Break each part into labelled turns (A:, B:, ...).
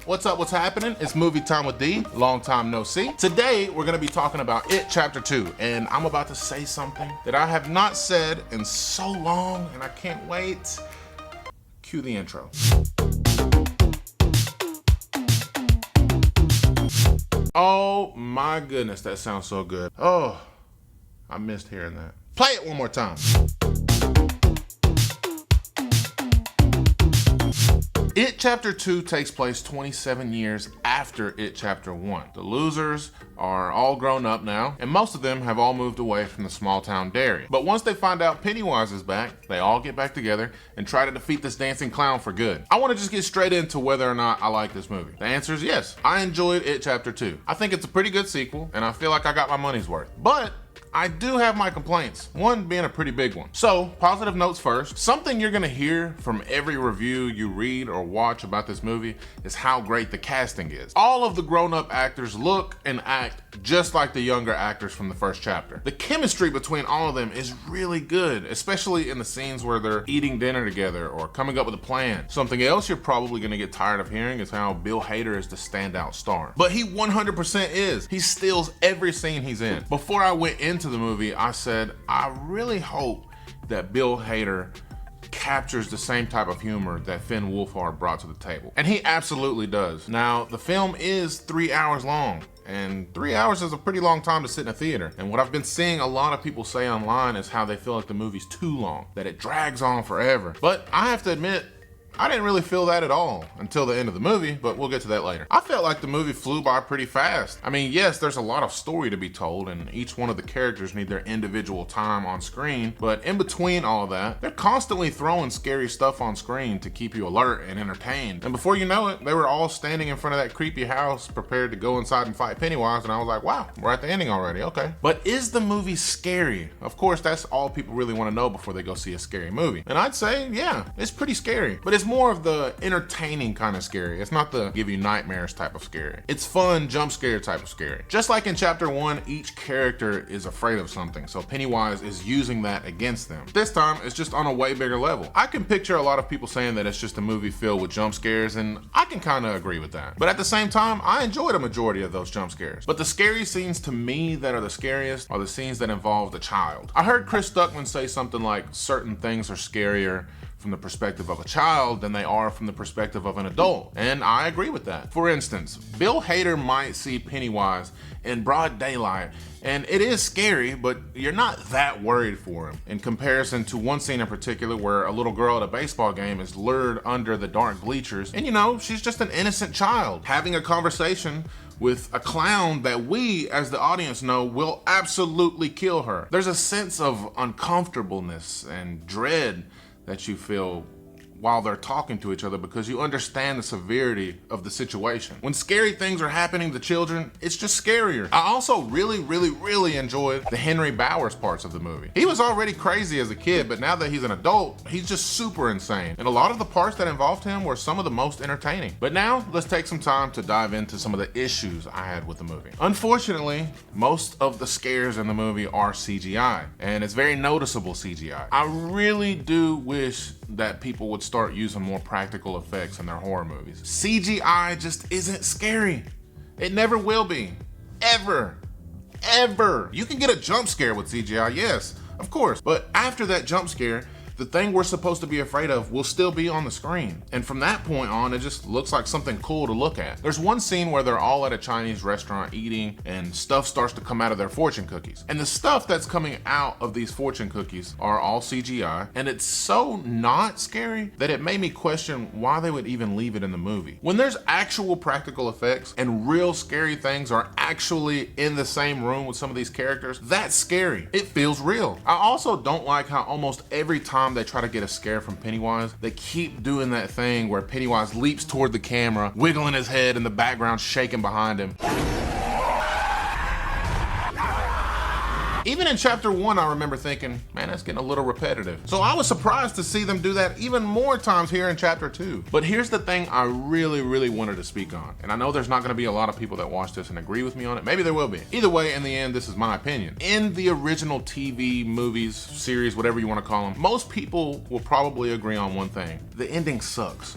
A: What's up, what's happening? It's Movie Time with D, long time no see. Today, we're gonna be talking about It Chapter 2, and I'm about to say something that I have not said in so long, and I can't wait. Cue the intro. Oh my goodness, that sounds so good. Oh, I missed hearing that. Play it one more time. It Chapter 2 takes place 27 years after It Chapter 1. The losers are all grown up now, and most of them have all moved away from the small town Derry. But once they find out Pennywise is back, they all get back together and try to defeat this dancing clown for good. I want to just get straight into whether or not I like this movie. The answer is yes. I enjoyed It Chapter 2. I think it's a pretty good sequel, and I feel like I got my money's worth. But I do have my complaints, one being a pretty big one. So, positive notes first. Something you're gonna hear from every review you read or watch about this movie is how great the casting is. All of the grown-up actors look and act just like the younger actors from the first chapter. The chemistry between all of them is really good, especially in the scenes where they're eating dinner together or coming up with a plan. Something else you're probably gonna get tired of hearing is how Bill Hader is the standout star. But he 100% is. He steals every scene he's in. Before I went into the movie, I said, I really hope that Bill Hader captures the same type of humor that Finn Wolfhard brought to the table. And he absolutely does. Now, the film is 3 hours long, and 3 hours is a pretty long time to sit in a theater. And what I've been seeing a lot of people say online is how they feel like the movie's too long, that it drags on forever. But I have to admit, I didn't really feel that at all until the end of the movie, but we'll get to that later. I felt like the movie flew by pretty fast. I mean, yes, there's a lot of story to be told, and each one of the characters need their individual time on screen, but in between all of that, they're constantly throwing scary stuff on screen to keep you alert and entertained. And before you know it, they were all standing in front of that creepy house prepared to go inside and fight Pennywise, and I was like, wow, we're at the ending already, okay. But is the movie scary? Of course, that's all people really want to know before they go see a scary movie. And I'd say, yeah, it's pretty scary, but it's more of the entertaining kind of scary. It's not the give you nightmares type of scary. It's fun, jump scare type of scary. Just like in Chapter 1, each character is afraid of something, so Pennywise is using that against them. This time, it's just on a way bigger level. I can picture a lot of people saying that it's just a movie filled with jump scares, and I can kind of agree with that. But at the same time, I enjoyed a majority of those jump scares. But the scary scenes to me that are the scariest are the scenes that involve the child. I heard Chris Stuckman say something like certain things are scarier from the perspective of a child than they are from the perspective of an adult. And I agree with that. For instance, Bill Hader might see Pennywise in broad daylight, and it is scary, but you're not that worried for him. In comparison to one scene in particular where a little girl at a baseball game is lured under the dark bleachers, and you know, she's just an innocent child having a conversation with a clown that we, as the audience, know will absolutely kill her. There's a sense of uncomfortableness and dread that you feel while they're talking to each other because you understand the severity of the situation. When scary things are happening to children, it's just scarier. I also really enjoyed the Henry Bowers parts of the movie. He was already crazy as a kid, but now that he's an adult, he's just super insane. And a lot of the parts that involved him were some of the most entertaining. But now, let's take some time to dive into some of the issues I had with the movie. Unfortunately, most of the scares in the movie are CGI, and it's very noticeable CGI. I really do wish that people would start using more practical effects in their horror movies. CGI just isn't scary. It never will be. Ever. You can get a jump scare with CGI, yes, of course. But after that jump scare, the thing we're supposed to be afraid of will still be on the screen. And from that point on, it just looks like something cool to look at. There's one scene where they're all at a Chinese restaurant eating and stuff starts to come out of their fortune cookies. And the stuff that's coming out of these fortune cookies are all CGI. And it's so not scary that it made me question why they would even leave it in the movie. When there's actual practical effects and real scary things are actually in the same room with some of these characters, that's scary. It feels real. I also don't like how almost every time they try to get a scare from Pennywise, they keep doing that thing where Pennywise leaps toward the camera, wiggling his head in the background, shaking behind him. Even in Chapter 1, I remember thinking, man, that's getting a little repetitive. So I was surprised to see them do that even more times here in Chapter 2. But here's the thing I really wanted to speak on. And I know there's not gonna be a lot of people that watch this and agree with me on it. Maybe there will be. Either way, in the end, this is my opinion. In the original TV, movies, series, whatever you wanna call them, most people will probably agree on one thing. The ending sucks.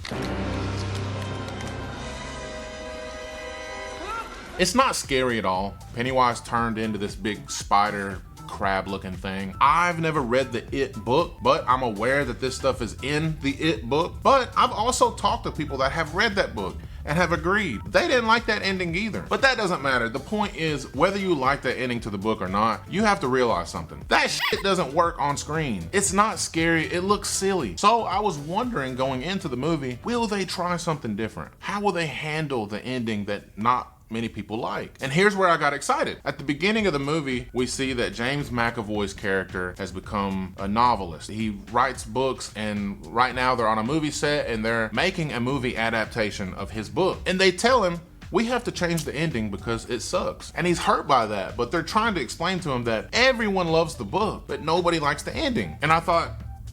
A: It's not scary at all. Pennywise turned into this big spider crab looking thing. I've never read the It book, but I'm aware that this stuff is in the It book. But I've also talked to people that have read that book and have agreed. They didn't like that ending either. But that doesn't matter. The point is, whether you like the ending to the book or not, you have to realize something. That shit doesn't work on screen. It's not scary, it looks silly. So I was wondering going into the movie, will they try something different? How will they handle the ending that not many people like? And here's where I got excited. At the beginning of the movie, we see that James McAvoy's character has become a novelist. He writes books, and right now they're on a movie set and they're making a movie adaptation of his book. And they tell him, we have to change the ending because it sucks. And he's hurt by that, but they're trying to explain to him that everyone loves the book, but nobody likes the ending. And I thought,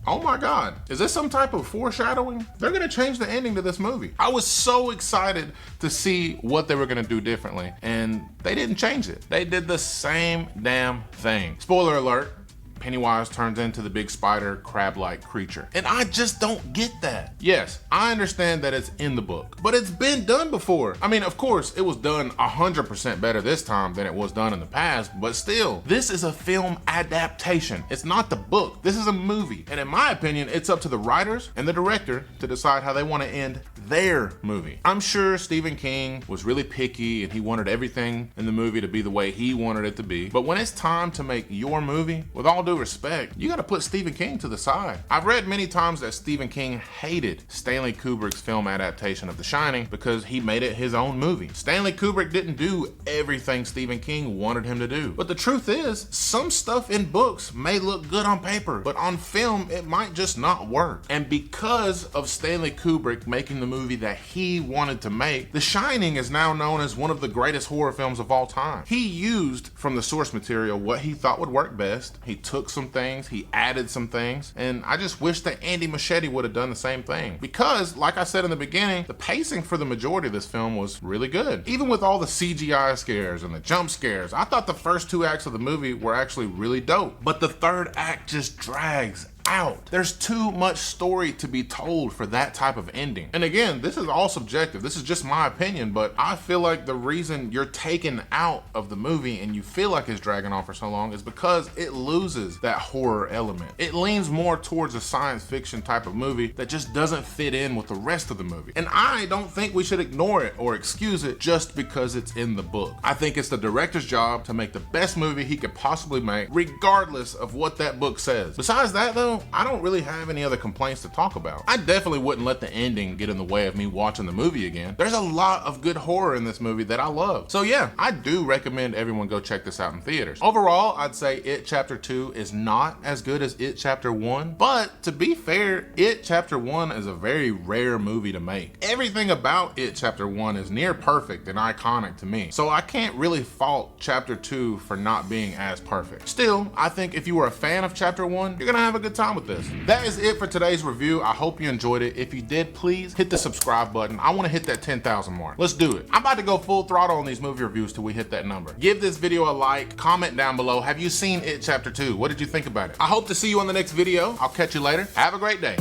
A: oh my God, is this some type of foreshadowing? They're gonna change the ending to this movie. I was so excited to see what they were gonna do differently, and they didn't change it. They did the same damn thing. Spoiler alert, Pennywise turns into the big spider crab-like creature. And I just don't get that. Yes, I understand that it's in the book, but it's been done before. I mean, of course, it was done 100% better this time than it was done in the past, but still, this is a film adaptation. It's not the book. This is a movie. And in my opinion, it's up to the writers and the director to decide how they want to end their movie. I'm sure Stephen King was really picky and he wanted everything in the movie to be the way he wanted it to be. But when it's time to make your movie, with all due respect, you gotta put Stephen King to the side. I've read many times that Stephen King hated Stanley Kubrick's film adaptation of The Shining because he made it his own movie. Stanley Kubrick didn't do everything Stephen King wanted him to do. But the truth is, some stuff in books may look good on paper, but on film, it might just not work. And because of Stanley Kubrick making the movie that he wanted to make, The Shining is now known as one of the greatest horror films of all time. He used from the source material what he thought would work best. He took some things, he added some things, and I just wish that Andy Muschietti would have done the same thing. Because, like I said in the beginning, the pacing for the majority of this film was really good. Even with all the CGI scares and the jump scares, I thought the first 2 acts of the movie were actually really dope. But the 3rd act just drags out. There's too much story to be told for that type of ending. And again, this is all subjective. This is just my opinion, but I feel like the reason you're taken out of the movie and you feel like it's dragging on for so long is because it loses that horror element. It leans more towards a science fiction type of movie that just doesn't fit in with the rest of the movie. And I don't think we should ignore it or excuse it just because it's in the book. I think it's the director's job to make the best movie he could possibly make, regardless of what that book says. Besides that though, I don't really have any other complaints to talk about. I definitely wouldn't let the ending get in the way of me watching the movie again. There's a lot of good horror in this movie that I love. So yeah, I do recommend everyone go check this out in theaters. Overall, I'd say It Chapter 2 is not as good as It Chapter 1, but to be fair, It Chapter 1 is a very rare movie to make. Everything about It Chapter 1 is near perfect and iconic to me, so I can't really fault Chapter 2 for not being as perfect. Still, I think if you were a fan of Chapter 1, you're gonna have a good time with this. That is it for today's review. I hope you enjoyed it. If you did, please hit the subscribe button. I want to hit that 10,000 mark. Let's do it. I'm about to go full throttle on these movie reviews till we hit that number. Give this video a like, comment down below. Have you seen It Chapter 2? What did you think about it? I hope to see you on the next video. I'll catch you later. Have a great day.